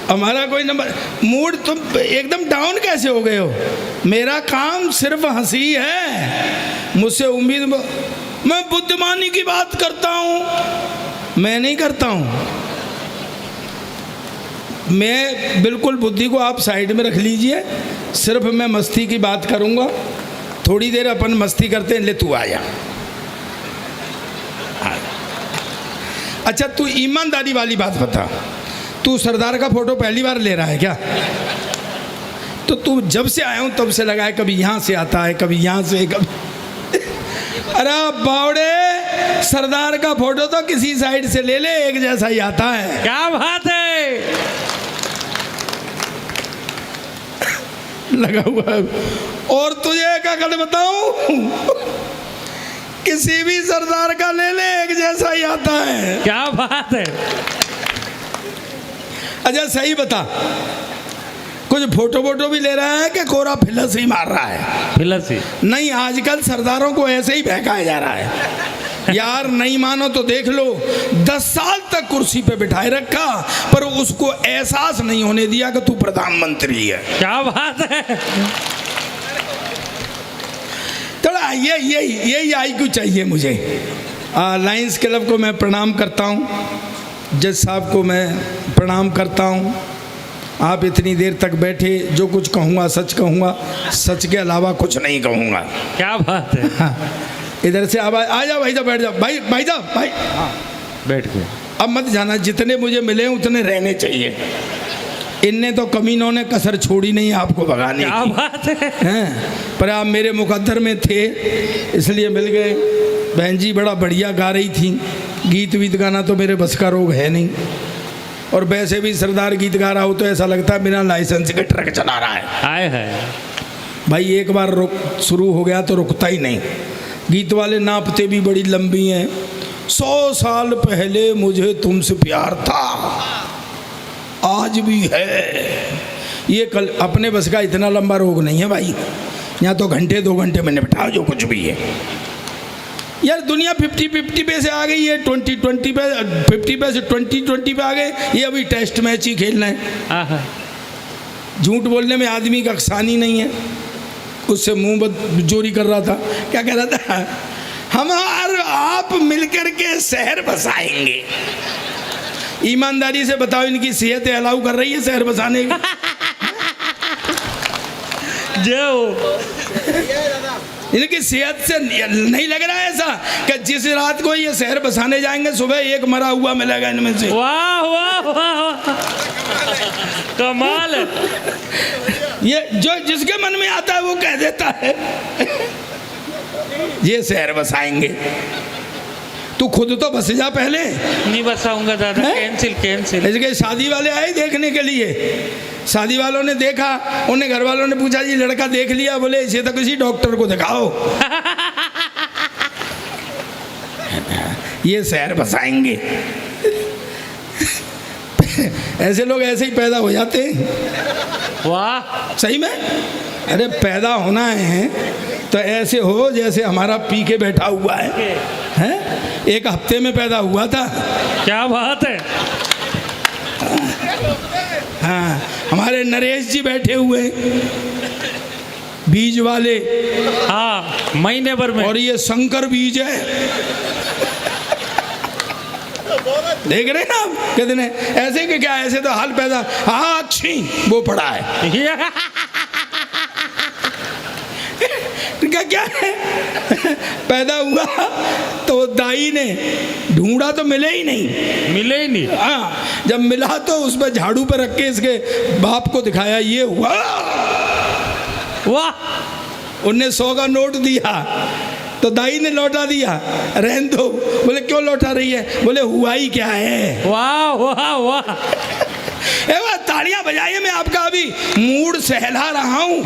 हमारा कोई number mood तुम एकदम डाउन कैसे हो गए हो? मेरा काम सिर्फ हंसी है, मुझसे उम्मीद मैं बुद्धिमानी की बात करता हूँ, मैं नहीं करता हूँ। मैं बिल्कुल बुद्धि को आप साइड में रख लीजिए, सिर्फ मैं मस्ती की बात करूँगा। थोड़ी देर अपन मस्ती करते हैं, ले तू आया। अच्छा तू ईमानदारी वाली बात बता, तू सरदार का फोटो पहली बार ले रहा है क्या? तो तू जब से आया हूं तब से लगा है, कभी यहाँ से आता है कभी यहाँ से कभी अरे बावड़े, सरदार का फोटो तो किसी साइड से ले ले, एक जैसा ही आता है। क्या बात है, लगा हुआ है। और तुझे क्या कर बताऊं, किसी भी सरदार का ले ले एक जैसा ही आता है। क्या बात है। अच्छा सही बता, कुछ फोटो भी ले रहा है कि कोरा फिलस ही मार रहा है? फिलस ही। नहीं, आजकल सरदारों को ऐसे ही बहकाया जा रहा है। यार नहीं मानो तो देख लो, 10 साल तक कुर्सी पे बिठाए रखा, पर उसको एहसास नहीं होने दिया कि तू प्रधानमंत्री है। क्या बात है। थोड़ा यही आईक्यू चाहिए मुझे। लायंस क्लब को मैं प्रणाम करता हूँ, जज साहब को मैं प्रणाम करता हूँ। आप इतनी देर तक बैठे, जो कुछ कहूँगा सच कहूँगा, सच के अलावा कुछ नहीं कहूँगा। क्या बात है। हाँ, इधर से आवाज आ जाओ, भाई साहब बैठ जाओ, भाई साहब भाई। हाँ बैठ गए। अब मत जाना, जितने मुझे मिले उतने रहने चाहिए। इनने तो कमीनों ने कसर छोड़ी नहीं आपको भगाने की। क्या बात है। पर आप मेरे मुकद्दर में थे इसलिए मिल गए। बहन जी बड़ा बढ़िया गा रही थी, गीत वीत गाना तो मेरे बस का रोग है नहीं, और वैसे भी सरदार गीत गा रहा हो तो ऐसा लगता है बिना लाइसेंस के ट्रक चला रहा है। आए है भाई, एक बार रुक शुरू हो गया तो रुकता ही नहीं। गीत वाले नापते भी बड़ी लंबी हैं। 100 साल पहले मुझे तुमसे प्यार था, आज भी है। ये कल अपने बस का इतना लंबा रोग नहीं है भाई, यहाँ तो घंटे 2 घंटे में निपटाओ जो कुछ भी है। यार दुनिया 50-50 पे से आ गई है, 20-20 पे, 50 पे से 20-20 पे आ गए। ये अभी टेस्ट मैच ही खेलना है। झूठ बोलने में आदमी का अक्सानी नहीं है। उससे मुंह जोरी कर रहा था, क्या कह रहा था, हम और आप मिलकर के शहर बसाएंगे। ईमानदारी से बताओ, इनकी सेहत अलाउ कर रही है शहर बसाने की? जो इनकी सेहत से नहीं लग रहा है ऐसा कि जिस रात को ये शहर बसाने जाएंगे सुबह एक मरा हुआ मिलेगा इनमें से। वाह वाह वाह, कमाल है। ये जो जिसके मन में आता है वो कह देता है ये शहर बसाएंगे। तू खुद तो बस जा पहले। नहीं बसाऊंगा दादा, कैंसिल। इसके शादी वाले आए देखने के लिए, शादी वालों ने देखा, उन्हें घर वालों ने पूछा जी लड़का देख लिया? बोले इसे तो किसी डॉक्टर को दिखाओ। ये शहर बसाएंगे। ऐसे लोग ऐसे ही पैदा हो जाते हैं। वाह सही में, अरे पैदा होना है तो ऐसे हो जैसे हमारा पी के बैठा हुआ है? 1 हफ्ते में पैदा हुआ था। क्या बात है। हाँ, हमारे नरेश जी बैठे हुए बीज वाले। हाँ, महीने भर में। और ये शंकर बीज है, देख रहे हैं ना आप? कहते हैं ऐसे कि क्या, ऐसे तो हाल पैदा, हाँ अच्छी वो पड़ा है। क्या है पैदा हुआ तो दाई ने ढूंढा तो मिले ही नहीं। हाँ, जब मिला तो उस पर झाड़ू पर रख के इसके बाप को दिखाया, ये हुआ। वाह। उनने 100 का नोट दिया तो दाई ने लौटा दिया, रहन दो। बोले क्यों लौटा रही है? बोले हुआ ही क्या है। वाह वाह वाह। तालियां बजाइए, मैं आपका अभी मूड सहला रहा हूँ,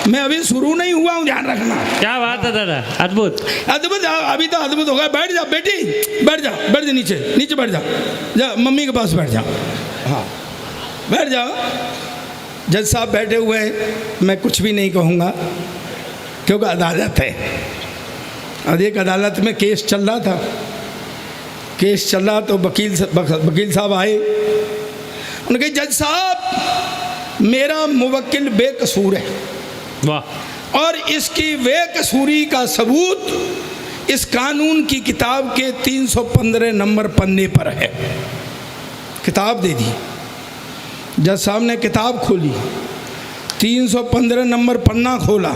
मैं अभी शुरू नहीं हुआ हूँ, ध्यान रखना। क्या बात है दादा, अद्भुत अद्भुत। अभी तो अद्भुत होगा। बैठ जा बेटी, बैठ जा नीचे बैठ जा मम्मी के पास बैठ जा। हाँ बैठ जाओ। जज साहब बैठे हुए हैं, मैं कुछ भी नहीं कहूँगा क्योंकि अदालत है। अब एक अदालत में केस चल रहा था, तो वकील साहब आए। उनके जज साहब मेरा मुवक्किल बेकसूर है वाह और इसकी बेकसूरी का सबूत इस कानून की किताब के 315 नंबर पन्ने पर है। किताब दे दी। जज साहब ने किताब खोली, 315 नंबर पन्ना खोला,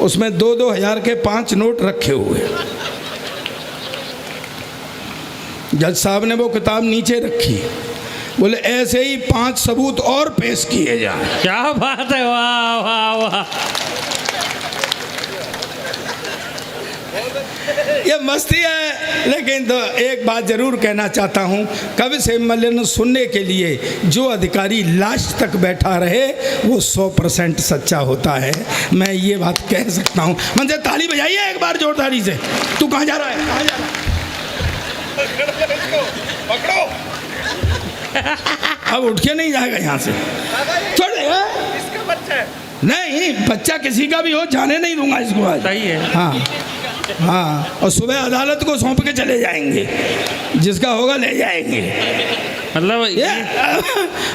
उसमें 2-2 हज़ार के 5 नोट रखे हुए। जज साहब ने वो किताब नीचे रखी, बोले ऐसे ही 5 सबूत और पेश किए जाए। क्या बात है, वाह वाह वाह। ये मस्ती है, लेकिन तो एक बात जरूर कहना चाहता हूँ, कवि सम्मेलन सुनने के लिए जो अधिकारी लास्ट तक बैठा रहे वो 100% सच्चा होता है। मैं ये बात कह सकता हूँ। मंजे ताली बजाइए एक बार जोरदारी से। तू कहाँ जा रहा है, कहाँ जा रहा है? पकड़ो। अब उठ के नहीं जाएगा यहाँ से, छोड़ देगा। इसका बच्चा है। नहीं, बच्चा किसी का भी हो, जाने नहीं दूंगा इसको आज। सही है। हाँ हाँ, और सुबह अदालत को सौंप के चले जाएंगे, जिसका होगा ले जाएंगे। मतलब ये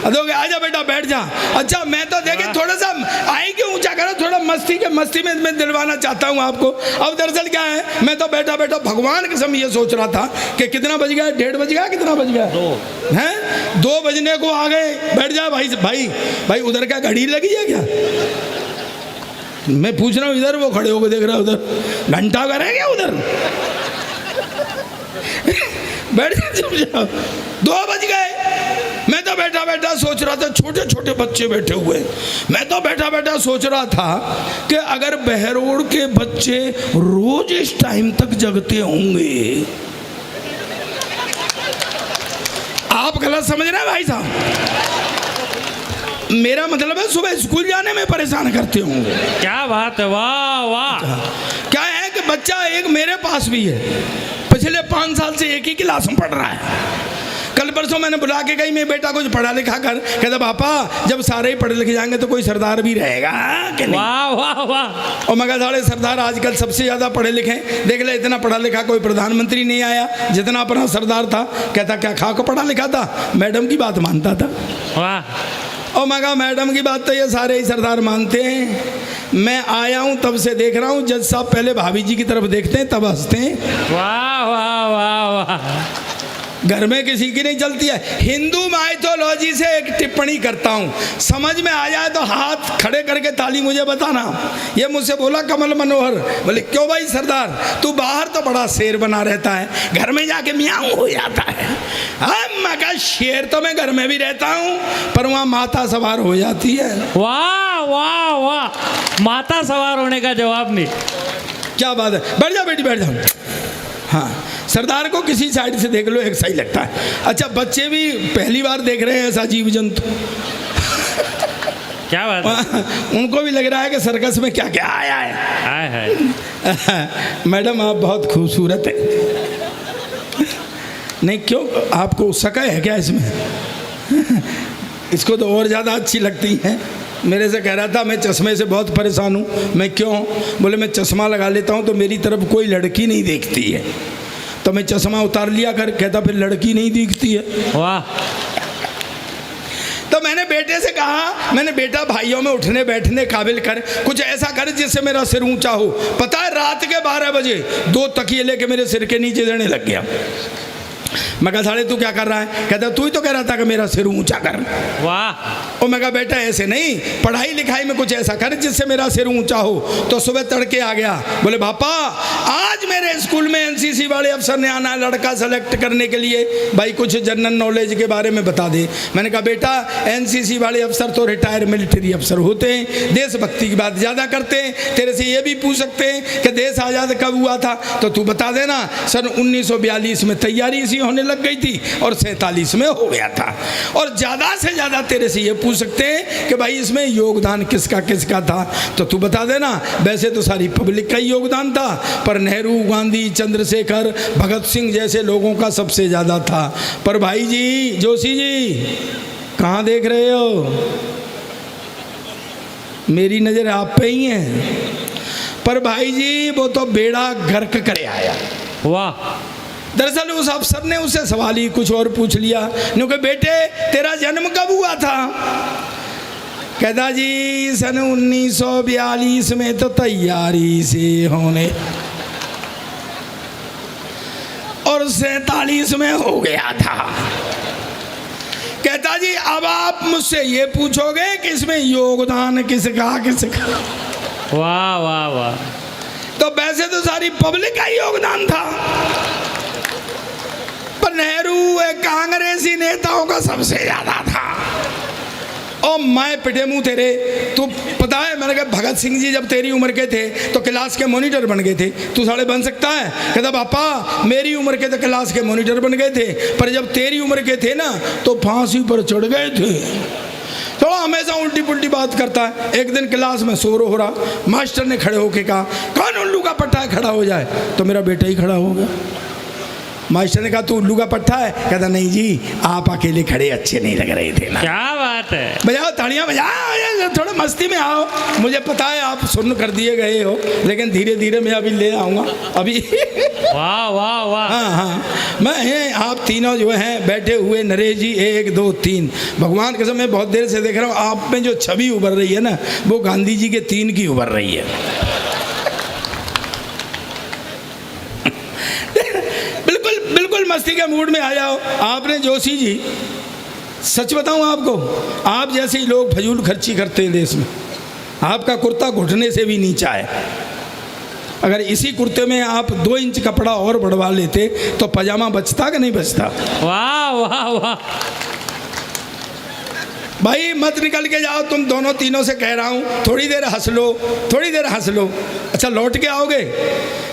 अदोगे, आजा बेटा बैठ जा। अच्छा मैं तो देखे थोड़ा सा आई क्यों ऊंचा करो, थोड़ा मस्ती में मैं दिलवाना चाहता हूँ आपको। अब दरअसल क्या है, मैं तो बैठा बैठा भगवान के समय ये सोच रहा था कि कितना बज गया, 1:30 बज गया, कितना बज गया, 2 हैं, 2 बजने को आ गए। बैठ जा भाई, भाई भाई उधर क्या घड़ी लगी है क्या? मैं पूछ रहा हूँ, इधर वो खड़े होकर देख रहा है, उधर घंटा घर है क्या उधर? बैठ जा, 2 बज गए। मैं तो बैठा बैठा सोच रहा था, छोटे छोटे बच्चे बैठे हुए, मैं तो बैठा बैठा सोच रहा था कि अगर बहरोड़ के बच्चे रोज इस टाइम तक जगते होंगे। आप गलत समझ रहे हैं भाई साहब, मेरा मतलब है सुबह स्कूल जाने में परेशान करते होंगे। क्या बात है, वाह वाह। क्या है कि बच्चा एक मेरे पास भी है, पिछले 5 साल से एक ही क्लास में पढ़ रहा है। कल परसों मैंने बुला के कही, मैं बेटा कुछ पढ़ा लिखा कर। कहता पापा जब सारे ही पढ़े लिखे जाएंगे तो कोई सरदार भी रहेगा कि नहीं? वाह वाह वाह। और मगर सारे सरदार आजकल सबसे ज़्यादा पढ़े लिखे, देख ले इतना पढ़ा लिखा कोई प्रधानमंत्री नहीं आया जितना अपना सरदार था। कहता क्या खा को पढ़ा लिखा था, मैडम की बात मानता था। वाह। और मगा मैडम की बात तो ये सारे ही सरदार मानते हैं। मैं आया हूँ तब से देख रहा हूँ, जज साहब पहले भाभी जी की तरफ देखते हैं तब हंसते हैं। वाह वाह वाह वाह। घर में किसी की नहीं चलती है। हिंदू माइथोलॉजी से एक टिप्पणी करता हूँ, समझ में आ जाए तो हाथ खड़े करके ताली मुझे बताना। ये मुझसे बोला कमल मनोहर, बोले क्यों भाई सरदार, तू बाहर तो बड़ा शेर बना रहता है, घर में जाके मियाऊं हो जाता है। हाँ मैं कहा शेर तो मैं घर में भी रहता हूँ, पर वहाँ माता सवार हो जाती है। वाह वाह वाह। माता सवार होने का जवाब नहीं। क्या बात है, बैठ जा बेटी बैठ जा। हाँ, सरदार को किसी साइड से देख लो एक सही लगता है। अच्छा बच्चे भी पहली बार देख रहे हैं ऐसा जीव जंतु। क्या बात है? उनको भी लग रहा है कि सर्कस में क्या क्या आया है। आए है। मैडम आप बहुत खूबसूरत है। नहीं क्यों, आपको शक है क्या इसमें? इसको तो और ज़्यादा अच्छी लगती हैं। मेरे से कह रहा था मैं चश्मे से बहुत परेशान हूँ। मैं क्यों? बोले मैं चश्मा लगा लेता हूँ तो मेरी तरफ कोई लड़की नहीं देखती है, तो मैं चश्मा उतार लिया कर। कहता फिर लड़की नहीं दिखती है। वाह। तो मैंने बेटे से कहा, मैंने बेटा भाइयों में उठने बैठने काबिल कर, कुछ ऐसा कर जिससे मेरा सिर ऊंचा हो। पता है रात के 12 बजे 2 तकिए लेके मेरे सिर के नीचे देने लग गया। मैं कहा साले तू क्या कर रहा है? कहता तू ही तो कह रहा था कि मेरा सिर ऊंचा कर। वाह। और मैं कहा बेटा ऐसे नहीं, पढ़ाई लिखाई में कुछ ऐसा कर जिससे मेरा सिर ऊंचा हो। तो सुबह तड़के आ गया, बोले पापा आज मेरे स्कूल में एनसीसी वाले अफसर ने आना है लड़का सेलेक्ट करने के लिए, भाई कुछ जनरल नॉलेज के बारे में बता दे। मैंने कहा बेटा एनसीसी वाले अफसर तो रिटायर्ड मिलिट्री अफसर होते हैं, देशभक्ति की बात ज़्यादा करते हैं। तेरे से ये भी पूछ सकते हैं कि देश आज़ाद कब हुआ था, तो तू बता देना। सन 1942 में तैयारी इसी होने लग गई थी और 47 में हो गया था। और ज़्यादा से ज़्यादा तेरे से ये पूछ सकते हैं कि भाई इसमें योगदान किसका किसका था, तो तू बता देना। वैसे तो सारी पब्लिक का ही योगदान था, पर नेहरू, गांधी, चंद्रशेखर, भगत सिंह जैसे लोगों का सबसे ज़्यादा था। पर भाई जी जोशी जी कहाँ देख रहे हो? मेरी नज़र आप पे ही है। पर भाई जी वो तो बेड़ा गर्क करे आया। वाह। दरअसल उस अफसर ने उससे सवाल ही कुछ और पूछ लिया। ने कहा बेटे तेरा जन्म कब हुआ था? कहता जी सन 1942 में तो तैयारी से होने और 47 में हो गया था। कहता जी अब आप मुझसे ये पूछोगे कि इसमें योगदान किसका किसका? वाह वाह वाह। तो वैसे तो सारी पब्लिक का योगदान था, पर नेहरू एक कांग्रेसी नेताओं का सबसे ज्यादा था। और मैं पिटे मुंह तेरे, तू पता है मैंने कहा भगत सिंह जी जब तेरी उम्र के थे तो क्लास के मॉनिटर बन गए थे, तू साले बन सकता है? कहता पापा मेरी उम्र के तो क्लास के मॉनिटर बन गए थे, पर जब तेरी उम्र के थे ना तो फांसी पर चढ़ गए थे। थोड़ा हमेशा उल्टी पुल्टी बात करता है। एक दिन क्लास में शोर हो रहा, मास्टर ने खड़े होके कहा कौन उल्लू का पट्टा है खड़ा हो जाए, तो मेरा बेटा ही खड़ा हो गया। मास्टर ने कहा तू उल्लू का पट्टा है? कहता नहीं जी आप अकेले खड़े अच्छे नहीं लग रहे थे ना। क्या बात है, बजाओ तालियां बजाओ, थोड़ा मस्ती में आओ। मुझे पता है आप सुन कर दिए गए हो, लेकिन धीरे धीरे मैं अभी ले आऊँगा अभी। वाह वाह वाह। हाँ हाँ, मैं आप तीनों जो हैं बैठे हुए, नरेश जी 1 2 3, भगवान कसम मैं बहुत देर से देख रहा हूँ आप में जो छवि उभर रही है ना वो गांधी जी के 3 की उभर रही है। बिल्कुल मस्ती के मूड में आ जाओ। आपने जोशी जी, सच बताऊं आपको, आप जैसे ही लोग फजूल खर्ची करते हैं देश में। आपका कुर्ता घुटने से भी नीचा है, अगर इसी कुर्ते में आप 2 इंच कपड़ा और बढ़वा लेते तो पजामा बचता कि नहीं बचता? वाह वाह वाह। भाई मत निकल के जाओ, तुम दोनों तीनों से कह रहा हूँ, थोड़ी देर हंस लो, थोड़ी देर हंस लो। अच्छा लौट के आओगे?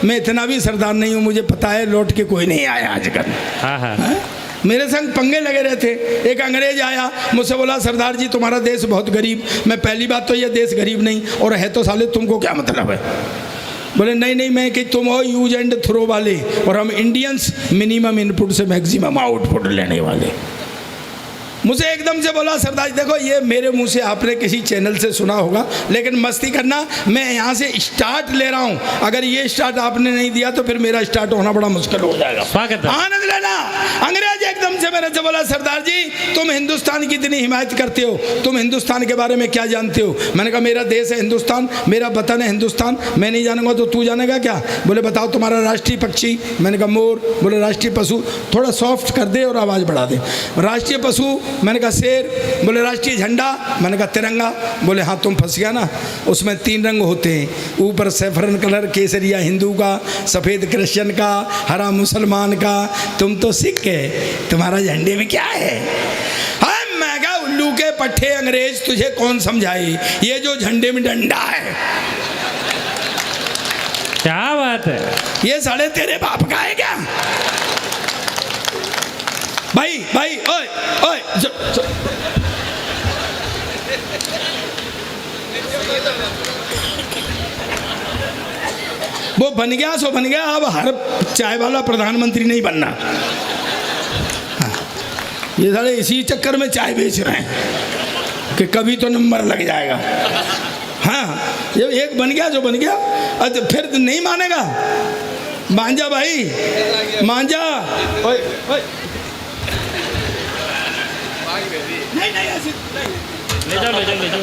मैं इतना भी सरदार नहीं हूँ, मुझे पता है लौट के कोई नहीं आया आजकल। हाँ हाँ। मेरे संग पंगे लगे रहे थे। एक अंग्रेज आया मुझसे बोला सरदार जी तुम्हारा देश बहुत गरीब। मैं पहली बात तो ये देश गरीब नहीं, और है तो साले तुमको क्या मतलब है? बोले नहीं नहीं मैं कि तुम हो यूज एंड थ्रो वाले और हम इंडियंस मिनिमम इनपुट से मैक्सिमम आउटपुट लेने वाले। मुझे एकदम से बोला सरदार जी देखो ये मेरे मुंह से आपने किसी चैनल से सुना होगा, लेकिन मस्ती करना, मैं यहाँ से स्टार्ट ले रहा हूँ, अगर ये स्टार्ट आपने नहीं दिया तो फिर मेरा स्टार्ट होना बड़ा मुश्किल हो जाएगा। स्वागत है। आनंद लेना। अंग्रेज एकदम से मेरे से बोला सरदार जी तुम हिंदुस्तान की इतनी हिमायत करते हो, तुम हिंदुस्तान के बारे में क्या जानते हो? मैंने कहा मेरा देश है हिंदुस्तान, मेरा वतन है हिंदुस्तान, मैं नहीं जानूंगा तो तू जानेगा क्या? बोले बताओ तुम्हारा राष्ट्रीय पक्षी? मैंने कहा मोर। बोले राष्ट्रीय पशु? थोड़ा सॉफ्ट कर दे और आवाज़ बढ़ा दे। राष्ट्रीय पशु? मैंने कहा शेर। बोले राष्ट्रीय झंडा? मैंने कहा तिरंगा। बोले हाँ तुम फंस गया ना, उसमें 3 रंग होते हैं, ऊपर सैफरन कलर केसरिया हिंदू का, सफ़ेद क्रिश्चियन का, हरा मुसलमान का, तुम तो सिख है, तुम्हारा झंडे में क्या है? हाँ मैं कहा उल्लू के पट्टे अंग्रेज तुझे कौन समझाए, ये जो झंडे में डंडा है। क्या बात है, ये साले तेरे बाप का है क्या? भाई भाई ओए ओए वो बन गया सो बन गया, अब हर चाय वाला प्रधानमंत्री नहीं बनना। हाँ, ये साले इसी चक्कर में चाय बेच रहे हैं कि कभी तो नंबर लग जाएगा। हाँ जब एक बन गया जो बन गया, अच्छा फिर नहीं मानेगा। मांझा भाई मांझा, ओए ओए नहीं नहीं ऐसे ले जाओ ले जाओ ले जाओ।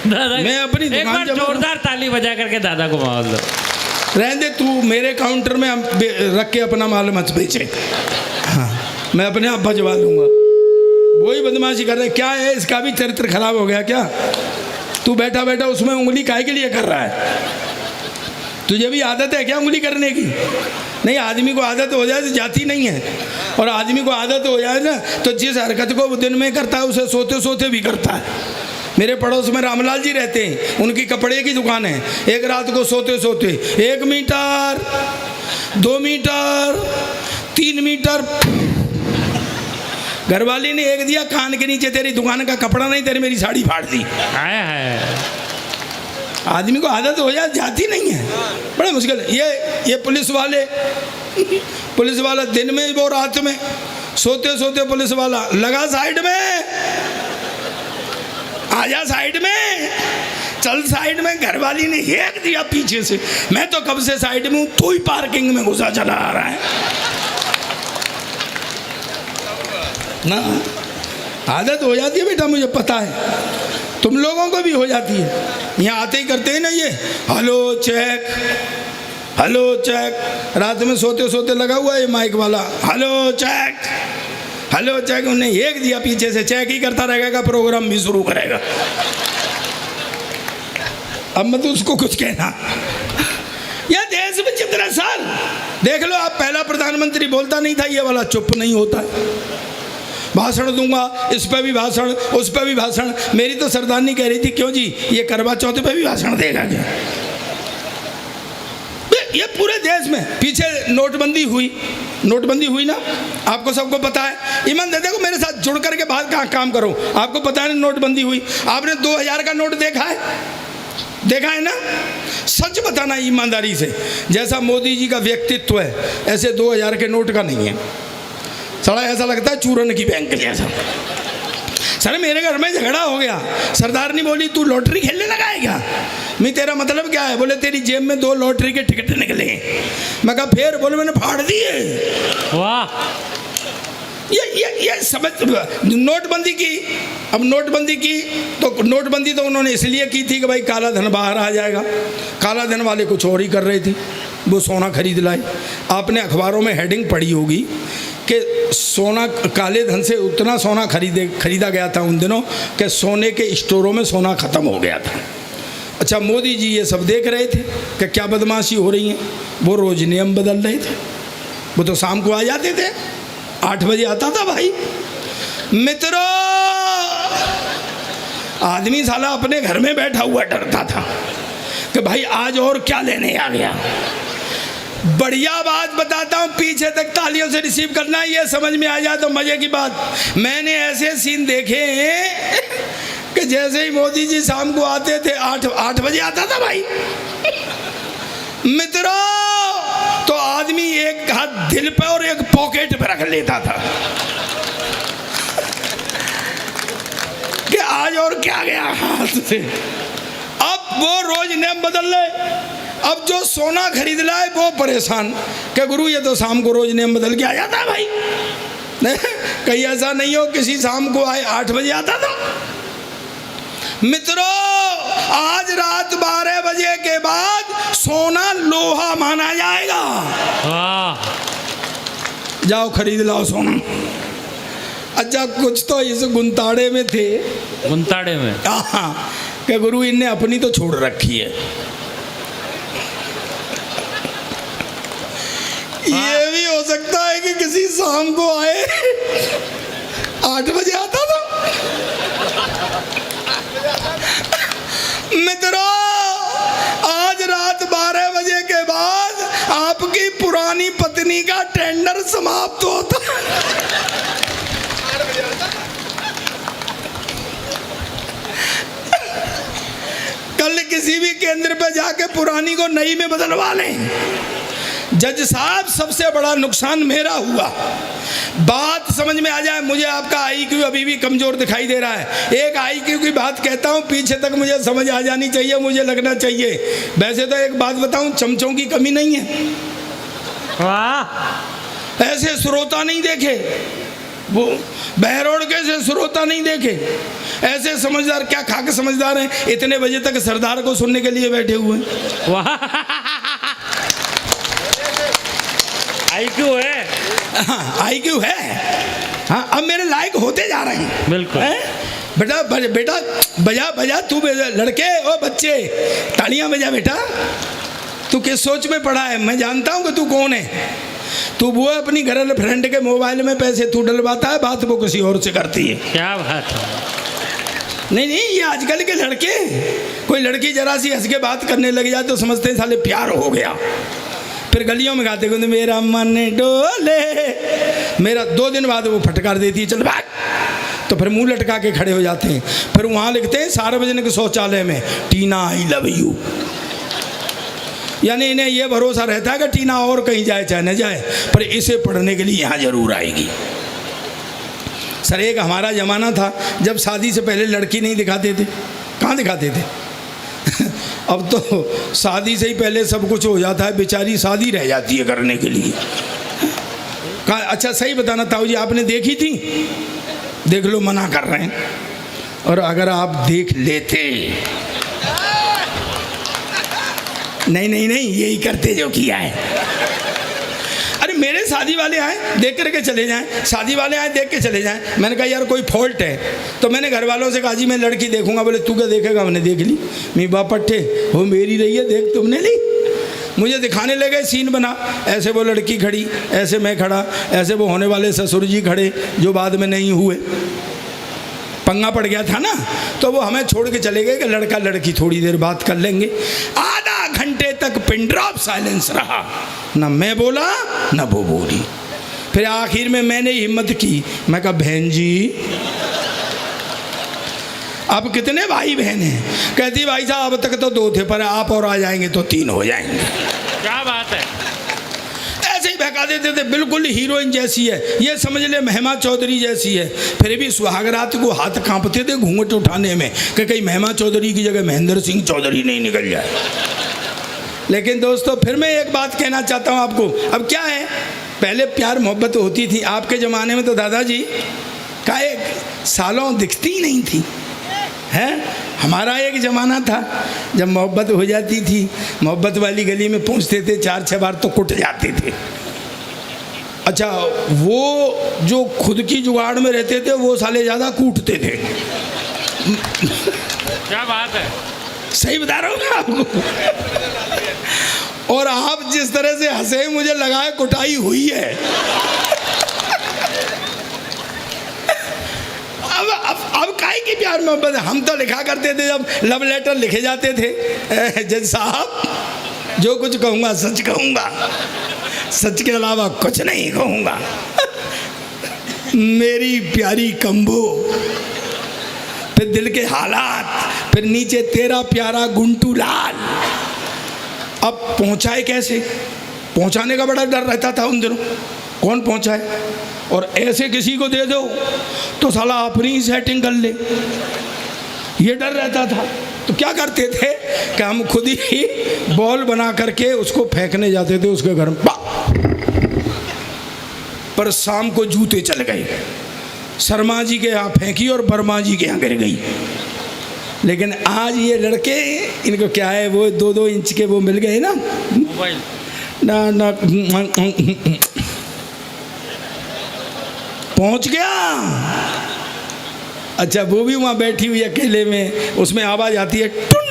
दादा मैं अपनी एक दुकान बार जब जोरदार ताली बजा करके दादा को माहौल दो। रहने दे, तू मेरे काउंटर में रख के अपना माल मत बेचे। हाँ मैं अपने आप भजवा लूँगा। वही बदमाशी कर रहे, क्या है इसका भी चरित्र खराब हो गया क्या? तू बैठा बैठा उसमें उंगली काहे के लिए कर रहा है? तुझे भी आदत है क्या उंगली करने की? नहीं, आदमी को आदत हो जाए तो जाती नहीं है, और आदमी को आदत हो जाए ना तो जिस हरकत को वो दिन में करता है उसे सोते सोते भी करता है। मेरे पड़ोस में रामलाल जी रहते हैं, उनकी कपड़े की दुकान है। एक रात को सोते सोते 1 मीटर 2 मीटर 3 मीटर घरवाली ने एक दिया कान के नीचे, तेरी दुकान का कपड़ा नहीं, तेरी मेरी साड़ी फाड़ दी। आदमी को आदत हो जाए जाती नहीं है, बड़ा मुश्किल है। ये पुलिस वाला दिन में वो रात में सोते सोते पुलिस वाला लगा साइड में, आजा साइड में, चल साइड में, घरवाली ने हेक दिया पीछे से। मैं तो कब से साइड में हूँ, तू ही पार्किंग में घुसा चला आ रहा है ना। आदत हो जाती है बेटा, मुझे पता है, तुम लोगों को भी हो जाती है। यहाँ आते ही करते हैं ना ये हेलो चेक, हेलो चेक। रात में सोते सोते लगा हुआ है ये माइक वाला, हेलो चेक, हेलो चेक। उन्हें एक दिया पीछे से, चेक ही करता रहेगा, प्रोग्राम भी शुरू करेगा। अब मत उसको कुछ कहना। यह देश में जितना साल देख लो आप, पहला प्रधानमंत्री बोलता नहीं था ये वाला, चुप नहीं होता है। भाषण दूंगा, इस पे भी भाषण, उस पे भी भाषण। मेरी तो सरदारनी कह रही थी, क्यों जी ये करवा चौथ पे भी भाषण देगा क्या? ये पूरे देश में पीछे नोटबंदी हुई ना, आपको सबको पता है। ईमान दे देखो, मेरे साथ जुड़ करके बाहर कहाँ काम करो, आपको पता है नोटबंदी हुई। आपने 2000 का नोट देखा है ना? सच बताना ईमानदारी से, जैसा मोदी जी का व्यक्तित्व है ऐसे 2000 के नोट का नहीं है। साला ऐसा लगता है चूरन की बैंक जैसा। सर मेरे घर में झगड़ा हो गया, सरदारनी बोली तू लॉटरी खेलने लगा है क्या? मैं तेरा मतलब क्या है? बोले तेरी जेब में 2 लॉटरी के टिकट निकले। मैं कहा फिर? बोले मैंने फाड़ दिए। वाह, ये समझ। नोटबंदी की, अब नोटबंदी की तो नोटबंदी तो उन्होंने इसलिए की थी कि भाई काला धन बाहर आ जाएगा। काला धन वाले कुछ और ही कर रहे थे, वो सोना खरीद लाए। आपने अखबारों में हेडिंग पढ़ी होगी कि सोना, काले धन से उतना सोना खरीदा गया था उन दिनों कि सोने के स्टोरों में सोना ख़त्म हो गया था। अच्छा, मोदी जी ये सब देख रहे थे कि क्या बदमाशी हो रही है, वो रोज़ नियम बदल रहे थे। वो तो शाम को आ जाते थे, 8 बजे आता था भाई। मित्रों, आदमी साला अपने घर में बैठा हुआ डरता था कि भाई आज और क्या लेने आ गया। बढ़िया बात बताता हूँ, पीछे तक तालियों से रिसीव करना है, ये समझ में आ जाए तो मजे की बात। मैंने ऐसे सीन देखे हैं कि जैसे ही मोदी जी शाम को आते थे, 8 बजे आता था भाई। मित्रों, तो आदमी एक हाथ दिल पे और एक पॉकेट पे रख लेता था कि आज और क्या गया हाथ से। अब वो रोज नियम बदल ले। अब जो सोना खरीद लाए वो परेशान कि गुरु ये तो शाम को रोज नियम बदल के आ जाता है भाई। कहीं ऐसा नहीं हो किसी शाम को आए 8 बजे आता था। मित्रों, आज रात 12 बजे के बाद सोना लोहा माना जाएगा। जाओ खरीद लाओ सोना। अच्छा, कुछ तो इस गुंताड़े में थे, गुंताड़े में कि गुरु इनने अपनी तो छोड़ रखी है। ये भी हो सकता है कि किसी शाम को आए 8 बजे आता था। मित्रों, आज रात 12 बजे के बाद आपकी पुरानी पत्नी का टेंडर समाप्त होता है। कल किसी भी केंद्र पे जाके पुरानी को नई में बदलवा लें। जज साहब, सबसे बड़ा नुकसान मेरा हुआ। बात समझ में आ जाए, मुझे आपका आईक्यू अभी भी कमजोर दिखाई दे रहा है। एक आईक्यू की बात कहता हूँ, पीछे तक मुझे समझ आ जानी चाहिए, मुझे लगना चाहिए। वैसे तो एक बात बताऊँ, चमचों की कमी नहीं है। वाह, ऐसे श्रोता नहीं देखे, वो बहरोड़ के से श्रोता नहीं देखे। ऐसे समझदार, क्या खा के समझदार हैं, इतने बजे तक सरदार को सुनने के लिए बैठे हुए। वाह, आईक्यू है। हाँ, आईक्यू है। हाँ, अब मेरे लायक होते जा रहे हैं। बिल्कुल। बेटा बेटा बजा बजा, तू लड़के ओ बच्चे तालियां बजा बेटा। तू किस सोच में पड़ा है, मैं जानता हूँ कि तू कौन है। तू वो अपनी गर्लफ्रेंड के मोबाइल में पैसे तू डलवाता है, बात वो किसी और से करती है। क्या बात है। नहीं, ये आजकल के लड़के, कोई लड़की जरा सी हंस के बात करने लग जाए तो समझते हैं साले प्यार हो गया। फिर गलियों में गाते कहते मेरा मन डोले, मेरा 2 दिन बाद वो फटकार देती है, चल भाग। तो फिर मुंह लटका के खड़े हो जाते हैं। फिर वहाँ लिखते हैं सार्वजनिक शौचालय में, टीना आई लव यू। यानी इन्हें ये भरोसा रहता है कि टीना और कहीं जाए चाहे न जाए, पर इसे पढ़ने के लिए यहाँ जरूर आएगी। सर, एक हमारा ज़माना था जब शादी से पहले लड़की नहीं दिखाते थे। कहाँ दिखाते थे? अब तो शादी से ही पहले सब कुछ हो जाता है, बेचारी शादी रह जाती है करने के लिए। अच्छा सही बताना ताऊ जी, आपने देखी थी? देख लो, मना कर रहे हैं। और अगर आप देख लेते, नहीं नहीं नहीं, यही करते जो किया है। अरे मेरे शादी वाले आए देख करके चले जाएं, शादी वाले आए देख के चले जाएं। मैंने कहा यार कोई फॉल्ट है? तो मैंने घर वालों से कहा जी मैं लड़की देखूंगा। बोले तू क्या देखेगा? मैंने देख ली। मी बाप पट्टे वो मेरी रही है, देख तुमने ली। मुझे दिखाने लगे, सीन बना, ऐसे वो लड़की खड़ी, ऐसे मैं खड़ा, ऐसे वो होने वाले ससुर जी खड़े जो बाद में नहीं हुए। पंगा पड़ गया था ना, तो वो हमें छोड़ के चले गए कि लड़का लड़की थोड़ी देर बात कर लेंगे। आधा घंटे तक पिन ड्रॉप साइलेंस रहा, ना मैं बोला ना वो बोली। फिर आखिर में मैंने हिम्मत की, मैं कहा बहन जी अब कितने भाई बहन हैं? कहती भाई साहब अब तक तो 2 थे, पर आप और आ जाएंगे तो 3 हो जाएंगे। क्या बात है। ऐसे ही बहका देते थे, बिल्कुल हीरोइन जैसी है, ये समझ ले महिमा चौधरी जैसी है। फिर भी सुहागरात को हाथ कांपते थे घूंघट उठाने में कि कहीं महिमा चौधरी की जगह महेंद्र सिंह चौधरी नहीं निकल जाए। लेकिन दोस्तों फिर मैं एक बात कहना चाहता हूँ आपको। अब क्या है, पहले प्यार मोहब्बत होती थी। आपके ज़माने में तो दादाजी का एक सालों दिखती ही नहीं थी, है? हमारा एक ज़माना था जब मोहब्बत हो जाती थी, मोहब्बत वाली गली में पहुंचते थे, 4-6 बार तो कुट जाते थे। अच्छा, वो जो खुद की जुगाड़ में रहते थे वो साले ज़्यादा कूटते थे। क्या बात है। सही बता रहा हूँ मैं आपको। और आप जिस तरह से हंसे, मुझे लगा है कुटाई हुई है। अब काहे की प्यार मोहब्बत? हम तो लिखा करते थे, जब लव लेटर लिखे जाते थे, जज साहब जो कुछ कहूँगा सच कहूँगा, सच के अलावा कुछ नहीं कहूँगा। मेरी प्यारी कम्बो, फिर दिल के हालात, फिर नीचे तेरा प्यारा गुंटू लाल। अब पहुँचाए कैसे? पहुँचाने का बड़ा डर रहता था उन दिनों, कौन पहुँचाए? और ऐसे किसी को दे दो तो साला अपनी ही सेटिंग कर ले, ये डर रहता था। तो क्या करते थे कि हम खुद ही बॉल बना करके उसको फेंकने जाते थे उसके घर में। पर शाम को जूते चल गए, शर्मा जी के यहाँ फेंकी और बर्मा जी के यहाँ गिर गई। लेकिन आज ये लड़के, इनको क्या है, वो 2-2 इंच के वो मिल गए ना, मोबाइल ना पहुंच गया। अच्छा, वो भी वहां बैठी हुई अकेले में, उसमें आवाज आती है टुन,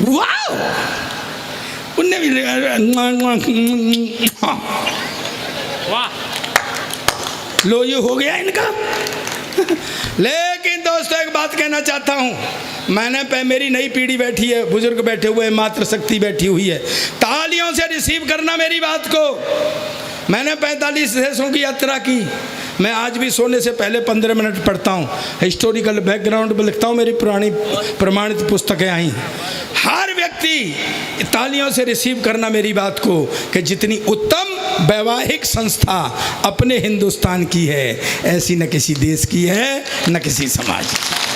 वाह, उनने भी वाह, लो ये हो गया इनका। लेकिन दोस्तों एक बात कहना चाहता हूं, मैंने मेरी नई पीढ़ी बैठी है, बुजुर्ग बैठे हुए हैं, मातृशक्ति बैठी हुई है, तालियों से रिसीव करना मेरी बात को। मैंने 45 देशों की यात्रा की। मैं आज भी सोने से पहले 15 मिनट पढ़ता हूँ, हिस्टोरिकल बैकग्राउंड पर लिखता हूँ, मेरी पुरानी प्रमाणित पुस्तकें आई। हर व्यक्ति तालियों से रिसीव करना मेरी बात को कि जितनी उत्तम वैवाहिक संस्था अपने हिंदुस्तान की है, ऐसी न किसी देश की है, न किसी समाज की।